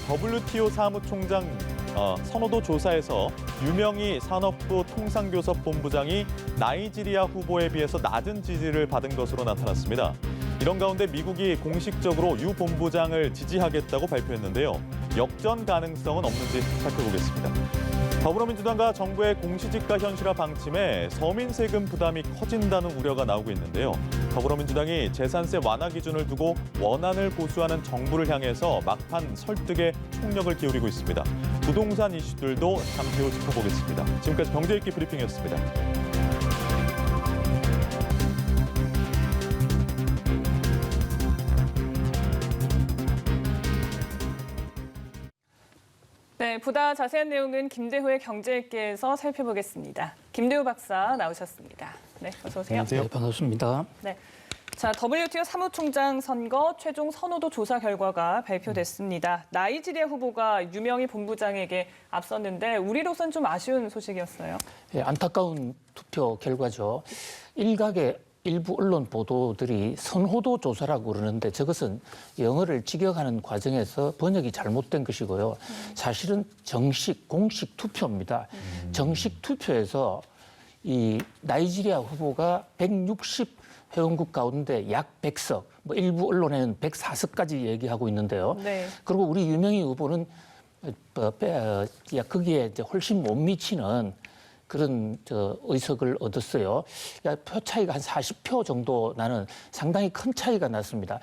WTO 사무총장 선호도 조사에서 유명희 산업부 통상교섭본부장이 나이지리아 후보에 비해서 낮은 지지를 받은 것으로 나타났습니다. 이런 가운데 미국이 공식적으로 유 본부장을 지지하겠다고 발표했는데요. 역전 가능성은 없는지 살펴보겠습니다. 더불어민주당과 정부의 공시지가 현실화 방침에 서민 세금 부담이 커진다는 우려가 나오고 있는데요. 더불어민주당이 재산세 완화 기준을 두고 원안을 고수하는 정부를 향해서 막판 설득에 총력을 기울이고 있습니다. 부동산 이슈들도 잠시 후 짚어보겠습니다. 지금까지 경제읽기 브리핑이었습니다. 네, 보다 자세한 내용은 김대호의 경제읽기에서 살펴보겠습니다. 김대호 박사 나오셨습니다. 네, 어서 오세요. 안녕하세요. 네, 반갑습니다. 네. 자, WTO 사무총장 선거 최종 선호도 조사 결과가 발표됐습니다. 나이지리아 후보가 유명희 본부장에게 앞섰는데 우리로선 좀 아쉬운 소식이었어요. 네, 안타까운 투표 결과죠. 일각의 일부 언론 보도들이 선호도 조사라고 그러는데 저것은 영어를 직역하는 과정에서 번역이 잘못된 것이고요. 사실은 정식, 공식 투표입니다. 정식 투표에서 이 나이지리아 후보가 160 회원국 가운데 약 100석, 뭐 일부 언론에는 104석까지 얘기하고 있는데요. 네. 그리고 우리 유명희 후보는 거기에 이제 훨씬 못 미치는 그런 의석을 얻었어요. 표 차이가 한 40표 정도 나는 상당히 큰 차이가 났습니다.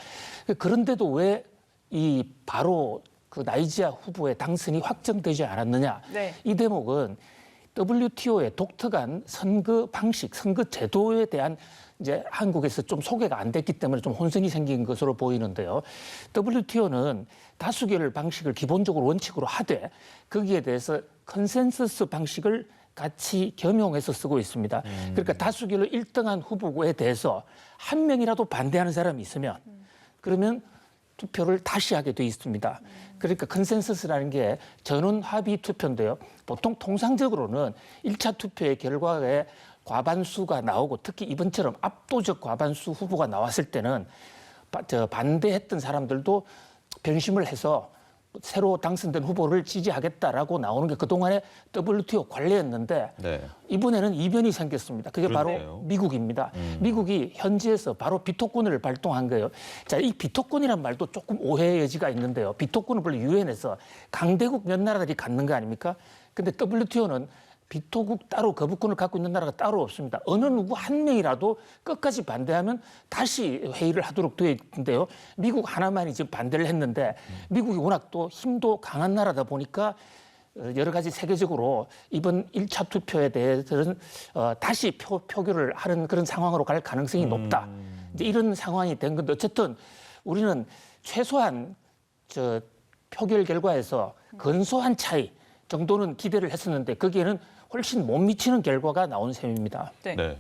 그런데도 왜 이 바로 그 나이지리아 후보의 당선이 확정되지 않았느냐? 네. 이 대목은 WTO의 독특한 선거 방식, 선거 제도에 대한 이제 한국에서 좀 소개가 안 됐기 때문에 좀 혼선이 생긴 것으로 보이는데요. WTO는 다수결 방식을 기본적으로 원칙으로 하되 거기에 대해서 컨센서스 방식을 같이 겸용해서 쓰고 있습니다. 그러니까 다수결로 1등한 후보에 대해서 한 명이라도 반대하는 사람이 있으면 그러면 투표를 다시 하게 돼 있습니다. 그러니까 컨센서스라는 게 전원 합의 투표인데요. 보통 통상적으로는 1차 투표의 결과에 과반수가 나오고 특히 이번처럼 압도적 과반수 후보가 나왔을 때는 반대했던 사람들도 변심을 해서 새로 당선된 후보를 지지하겠다라고 나오는 게 그동안의 WTO 관례였는데 네. 이번에는 이변이 생겼습니다. 그게 그렇네요. 바로 미국입니다. 미국이 현지에서 바로 비토권을 발동한 거예요. 자, 이 비토권이란 말도 조금 오해의 여지가 있는데요. 비토권은 원래 유엔에서 강대국 몇 나라들이 갖는 거 아닙니까? 근데 WTO는 비토국 따로 거부권을 갖고 있는 나라가 따로 없습니다. 어느 누구 한 명이라도 끝까지 반대하면 다시 회의를 하도록 되어 있는데요. 미국 하나만이 지금 반대를 했는데 미국이 워낙 또 힘도 강한 나라다 보니까 여러 가지 세계적으로 이번 1차 투표에 대해서는 다시 표결을 하는 그런 상황으로 갈 가능성이 높다. 이제 이런 상황이 된 건데 어쨌든 우리는 최소한 표결 결과에서 근소한 차이 정도는 기대를 했었는데 거기에는 훨씬 못 미치는 결과가 나온 셈입니다. 네. 네.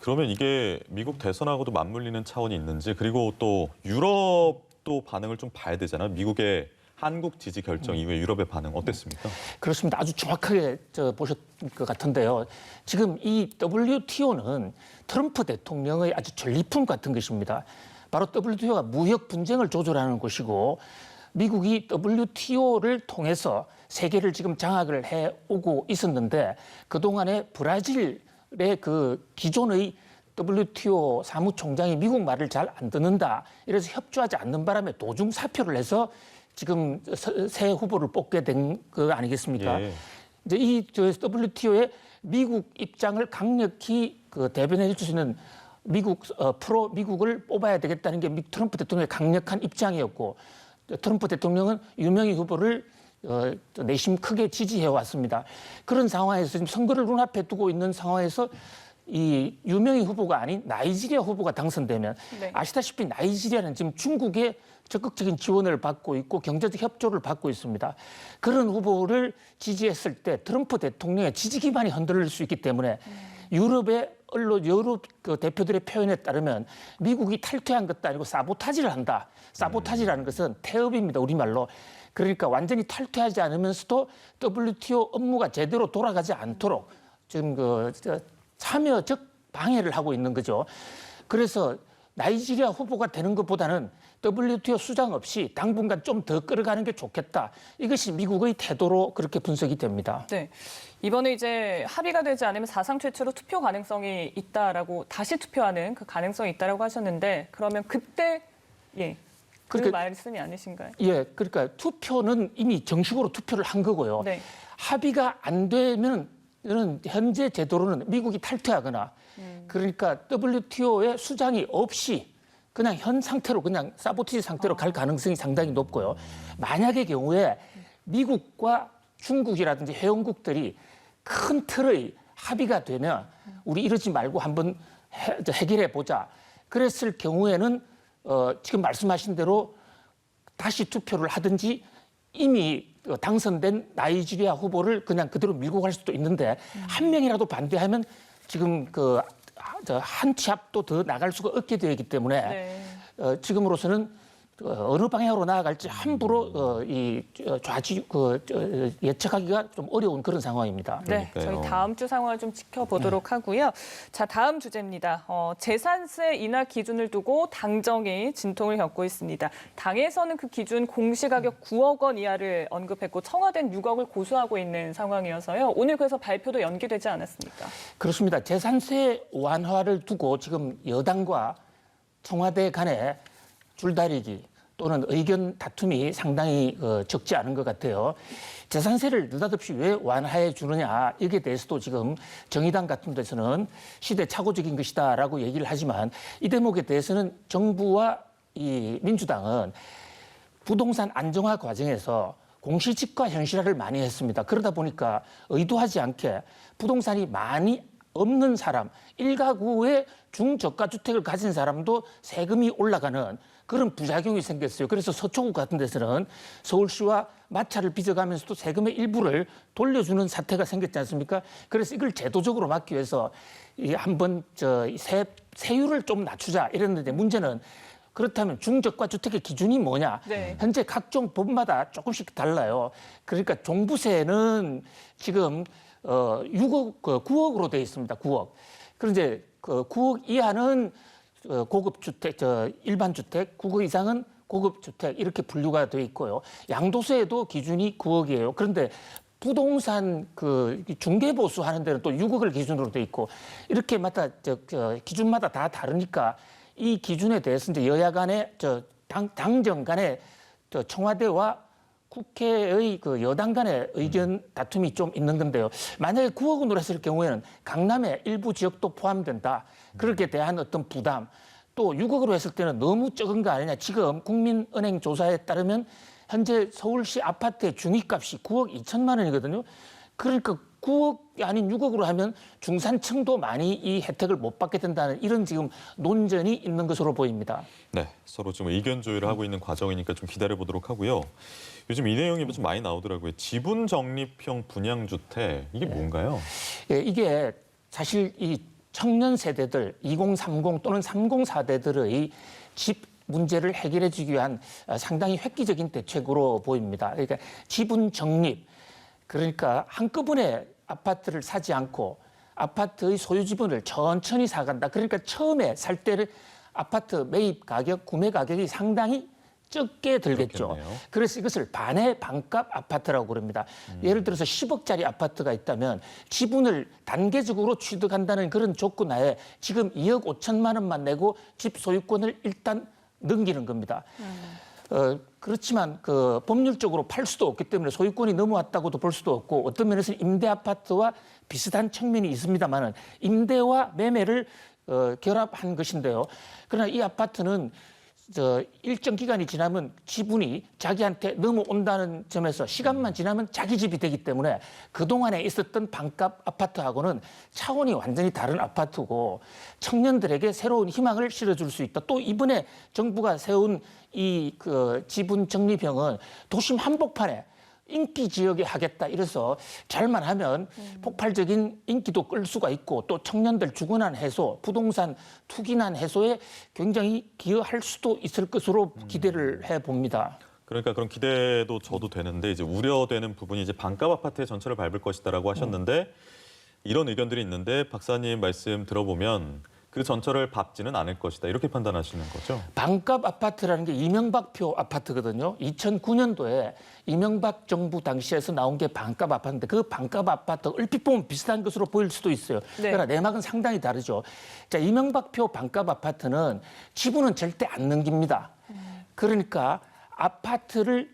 그러면 이게 미국 대선하고도 맞물리는 차원이 있는지 그리고 또 유럽도 반응을 좀 봐야 되잖아요. 미국의 한국 지지 결정 이후에 유럽의 반응 어땠습니까? 그렇습니다. 아주 정확하게 보셨 것 같은데요. 지금 이 WTO는 트럼프 대통령의 아주 전리품 같은 것입니다. 바로 WTO가 무역 분쟁을 조절하는 곳이고 미국이 WTO를 통해서 세계를 지금 장악을 해오고 있었는데 그동안에 브라질의 그 기존의 WTO 사무총장이 미국 말을 잘 안 듣는다. 이래서 협조하지 않는 바람에 도중 사표를 해서 지금 새 후보를 뽑게 된 거 아니겠습니까? 예. 이제 이 WTO의 미국 입장을 강력히 대변해 줄 수 있는 프로 미국을 뽑아야 되겠다는 게 트럼프 대통령의 강력한 입장이었고 트럼프 대통령은 유명희 후보를 내심 크게 지지해 왔습니다. 그런 상황에서 지금 선거를 눈앞에 두고 있는 상황에서 이 유명희 후보가 아닌 나이지리아 후보가 당선되면 네. 아시다시피 나이지리아는 지금 중국의 적극적인 지원을 받고 있고 경제적 협조를 받고 있습니다. 그런 후보를 지지했을 때 트럼프 대통령의 지지 기반이 흔들릴 수 있기 때문에 유럽의 유럽 대표들의 표현에 따르면 미국이 탈퇴한 것도 아니고 사보타지를 한다. 사보타지라는 것은 태업입니다. 우리말로. 그러니까 완전히 탈퇴하지 않으면서도 WTO 업무가 제대로 돌아가지 않도록 지금 참여적 방해를 하고 있는 거죠. 그래서 나이지리아 후보가 되는 것보다는 WTO 수장 없이 당분간 좀 더 끌어가는 게 좋겠다. 이것이 미국의 태도로 그렇게 분석이 됩니다. 네. 이번에 이제 합의가 되지 않으면 사상 최초로 투표 가능성이 있다라고 다시 투표하는 그 가능성이 있다라고 하셨는데 그러면 그때 그 말씀이 아니신가요? 예, 그러니까 투표는 이미 정식으로 투표를 한 거고요. 네. 합의가 안 되면 현재 제도로는 미국이 탈퇴하거나 그러니까 WTO의 수장이 없이 그냥 현 상태로 그냥 사보티지 상태로 갈 가능성이 상당히 높고요. 만약의 경우에 미국과 중국이라든지 회원국들이 큰 틀의 합의가 되면 우리 이러지 말고 한번 해결해 보자. 그랬을 경우에는 지금 말씀하신 대로 다시 투표를 하든지 이미 당선된 나이지리아 후보를 그냥 그대로 밀고 갈 수도 있는데 한 명이라도 반대하면 지금 한 치 앞도 더 나갈 수가 없게 되어 있기 때문에 지금으로서는 어느 방향으로 나아갈지 함부로 예측하기가 좀 어려운 그런 상황입니다. 네, 저희 다음 주 상황을 좀 지켜보도록 하고요. 자, 다음 주제입니다. 재산세 인하 기준을 두고 당정이 진통을 겪고 있습니다. 당에서는 그 기준 공시가격 9억 원 이하를 언급했고 청와대는 6억을 고수하고 있는 상황이어서요. 오늘 그래서 발표도 연기되지 않았습니까? 그렇습니다. 재산세 완화를 두고 지금 여당과 청와대 간에 줄다리기 또는 의견 다툼이 상당히 적지 않은 것 같아요. 재산세를 느닷없이 왜 완화해 주느냐 여기에 대해서도 지금 정의당 같은 데서는 시대착오적인 것이다라고 얘기를 하지만 이 대목에 대해서는 정부와 이 민주당은 부동산 안정화 과정에서 공시지가 현실화를 많이 했습니다. 그러다 보니까 의도하지 않게 부동산이 많이 없는 사람, 일가구의 중저가 주택을 가진 사람도 세금이 올라가는 그런 부작용이 생겼어요. 그래서 서초구 같은 데서는 서울시와 마찰을 빚어가면서도 세금의 일부를 돌려주는 사태가 생겼지 않습니까? 그래서 이걸 제도적으로 막기 위해서 한번 세율을 좀 낮추자 이랬는데 문제는 그렇다면 중저가 주택의 기준이 뭐냐? 네. 현재 각종 법마다 조금씩 달라요. 그러니까 종부세는 지금 9억으로 되어 있습니다. 9억. 그런데 9억 이하는 고급 주택, 일반 주택, 9억 이상은 고급 주택 이렇게 분류가 되어 있고요. 양도세에도 기준이 9억이에요. 그런데 부동산 중개보수 하는 데는 또 6억을 기준으로 되어 있고 이렇게 마다 기준마다 다 다르니까 이 기준에 대해서 이제 여야 간에 당정 간에 청와대와 국회의 여당 간의 의견 다툼이 좀 있는 건데요. 만약에 9억원으로 했을 경우에는 강남의 일부 지역도 포함된다. 그렇게 대한 어떤 부담. 또 6억으로 했을 때는 너무 적은 거 아니냐. 지금 국민은행 조사에 따르면 현재 서울시 아파트의 중위값이 9억 2천만 원이거든요. 그러니까 9억이 아닌 6억으로 하면 중산층도 많이 이 혜택을 못 받게 된다는 이런 지금 논전이 있는 것으로 보입니다. 네, 서로 지금 의견 조율을 하고 있는 과정이니까 좀 기다려보도록 하고요. 요즘 이 내용이 좀 많이 나오더라고요. 지분 적립형 분양주택, 이게 뭔가요? 예, 이게 사실 이 청년 세대들 2030 또는 30세대들의 집 문제를 해결해 주기 위한 상당히 획기적인 대책으로 보입니다. 그러니까 지분 적립, 그러니까 한꺼번에 아파트를 사지 않고 아파트의 소유 지분을 천천히 사간다. 그러니까 처음에 살 때는 아파트 매입 가격, 구매 가격이 상당히 적게 들겠죠. 그렇겠네요. 그래서 이것을 반의 반값 아파트라고 그럽니다. 예를 들어서 10억짜리 아파트가 있다면 지분을 단계적으로 취득한다는 그런 조건 하에 지금 2억 5천만 원만 내고 집 소유권을 일단 넘기는 겁니다. 그렇지만 법률적으로 팔 수도 없기 때문에 소유권이 넘어왔다고도 볼 수도 없고 어떤 면에서는 임대 아파트와 비슷한 측면이 있습니다만은 임대와 매매를 결합한 것인데요. 그러나 이 아파트는 일정 기간이 지나면 지분이 자기한테 넘어온다는 점에서 시간만 지나면 자기 집이 되기 때문에 그동안에 있었던 반값 아파트하고는 차원이 완전히 다른 아파트고 청년들에게 새로운 희망을 실어줄 수 있다. 또 이번에 정부가 세운 이 지분 적립형은 도심 한복판에 인기 지역에 하겠다 이래서 잘만 하면 폭발적인 인기도 끌 수가 있고 또 청년들 주거난 해소, 부동산 투기난 해소에 굉장히 기여할 수도 있을 것으로 기대를 해봅니다. 그러니까 그런 기대도 저도 되는데 이제 우려되는 부분이 이제 반값 아파트의 전철을 밟을 것이다라고 하셨는데 이런 의견들이 있는데 박사님 말씀 들어보면 그 전철을 밟지는 않을 것이다. 이렇게 판단하시는 거죠? 반값 아파트라는 게 이명박표 아파트거든요. 2009년도에 이명박 정부 당시에서 나온 게 반값 아파트인데 그 반값 아파트 얼핏 보면 비슷한 것으로 보일 수도 있어요. 네. 그러나 내막은 상당히 다르죠. 자, 이명박표 반값 아파트는 지분은 절대 안 넘깁니다. 그러니까 아파트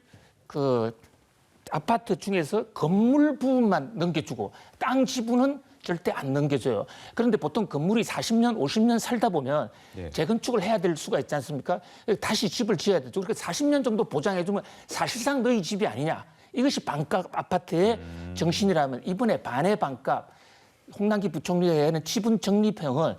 중에서 건물 부분만 넘겨주고 땅 지분은 절대 안 넘겨줘요. 그런데 보통 건물이 40년, 50년 살다 보면 예. 재건축을 해야 될 수가 있지 않습니까? 다시 집을 지어야 되죠. 그러니까 40년 정도 보장해주면 사실상 너희 집이 아니냐. 이것이 반값 아파트의 정신이라면 이번에 반의 반값, 홍남기 부총리가 하는 지분 적립형은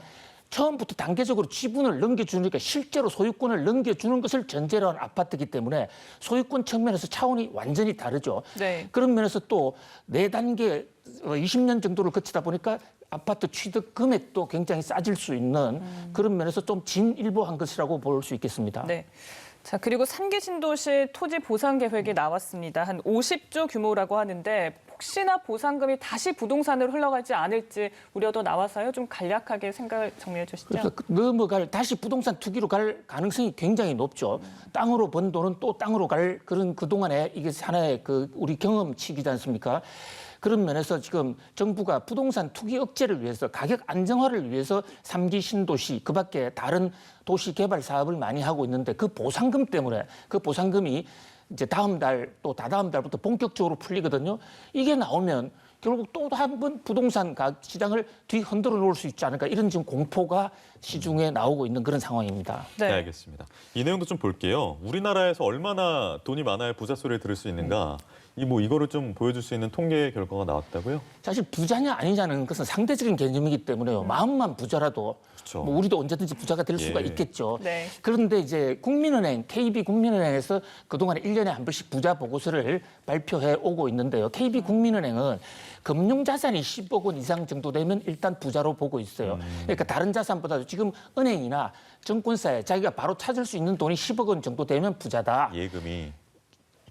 처음부터 단계적으로 지분을 넘겨주니까 실제로 소유권을 넘겨주는 것을 전제로 한 아파트이기 때문에 소유권 측면에서 차원이 완전히 다르죠. 네. 그런 면에서 또 4단계 20년 정도를 거치다 보니까 아파트 취득 금액도 굉장히 싸질 수 있는 그런 면에서 좀 진일보한 것이라고 볼 수 있겠습니다. 네. 자, 그리고 3기 신도시 토지 보상 계획이 나왔습니다. 한 50조 규모라고 하는데 혹시나 보상금이 다시 부동산으로 흘러가지 않을지 우려도 나와서요. 좀 간략하게 생각을 정리해 주시죠. 그래서 다시 부동산 투기로 갈 가능성이 굉장히 높죠. 땅으로 번 돈은 또 땅으로 갈 그런 그동안에 이게 하나의 우리 경험치이지 않습니까? 그런 면에서 지금 정부가 부동산 투기 억제를 위해서 가격 안정화를 위해서 3기 신도시 그밖에 다른 도시 개발 사업을 많이 하고 있는데 그 보상금 때문에 그 보상금이 이제 다음 달 또 다다음 달부터 본격적으로 풀리거든요. 이게 나오면 결국 또 한 번 부동산 시장을 뒤흔들어 놓을 수 있지 않을까 이런 지금 공포가 시중에 나오고 있는 그런 상황입니다. 네, 알겠습니다. 이 내용도 좀 볼게요. 우리나라에서 얼마나 돈이 많아야 부자 소리를 들을 수 있는가? 이거를 좀 보여줄 수 있는 통계 결과가 나왔다고요? 사실 부자냐 아니냐는 것은 상대적인 개념이기 때문에요. 마음만 부자라도 그렇죠. 우리도 언제든지 부자가 될 수가 예. 있겠죠. 네. 그런데 이제 국민은행, KB국민은행에서 그동안에 1년에 한 번씩 부자 보고서를 발표해 오고 있는데요. KB국민은행은 금융자산이 10억 원 이상 정도 되면 일단 부자로 보고 있어요. 그러니까 다른 자산보다도 지금 은행이나 증권사에 자기가 바로 찾을 수 있는 돈이 10억 원 정도 되면 부자다. 예금이.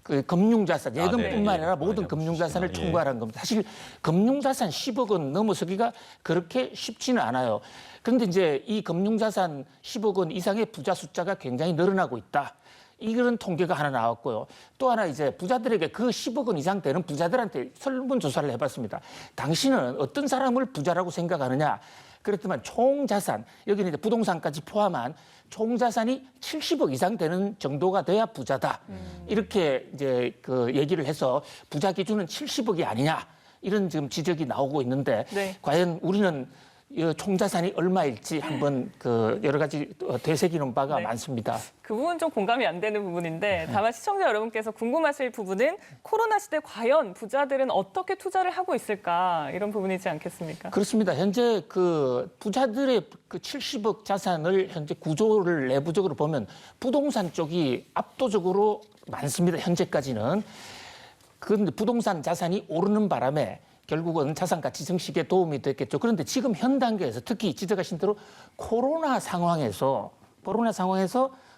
그 금융자산, 예금뿐만 네. 아니라 모든 많이 금융자산을 잡으시구나. 총괄한 겁니다. 사실 금융자산 10억 원 넘어서기가 그렇게 쉽지는 않아요. 그런데 이제 이 금융자산 10억 원 이상의 부자 숫자가 굉장히 늘어나고 있다. 이런 통계가 하나 나왔고요. 또 하나 이제 부자들에게 그 10억 원 이상 되는 부자들한테 설문조사를 해봤습니다. 당신은 어떤 사람을 부자라고 생각하느냐? 그렇지만 총자산, 여기는 이제 부동산까지 포함한 총자산이 70억 이상 되는 정도가 돼야 부자다. 이렇게 이제 얘기를 해서 부자 기준은 70억이 아니냐. 이런 지금 지적이 나오고 있는데 네. 과연 우리는 총자산이 얼마일지 한번 여러 가지 되새기는 바가 네. 많습니다. 그 부분 좀 공감이 안 되는 부분인데 다만 시청자 여러분께서 궁금하실 부분은 코로나 시대 과연 부자들은 어떻게 투자를 하고 있을까 이런 부분이지 않겠습니까? 그렇습니다. 현재 부자들의 70억 자산을 현재 구조를 내부적으로 보면 부동산 쪽이 압도적으로 많습니다. 현재까지는. 그런데 부동산 자산이 오르는 바람에 결국은 자산 가치 증식에 도움이 됐겠죠. 그런데 지금 현 단계에서 특히 지적하신 대로 코로나 상황에서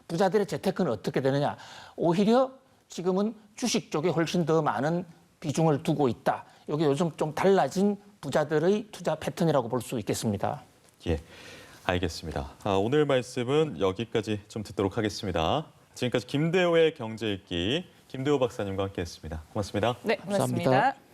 부자들의 재테크는 어떻게 되느냐. 오히려 지금은 주식 쪽에 훨씬 더 많은 비중을 두고 있다. 이게 요즘 좀 달라진 부자들의 투자 패턴이라고 볼 수 있겠습니다. 예, 알겠습니다. 오늘 말씀은 여기까지 좀 듣도록 하겠습니다. 지금까지 김대호의 경제 읽기 김대호 박사님과 함께했습니다. 고맙습니다. 네, 감사합니다. 고맙습니다.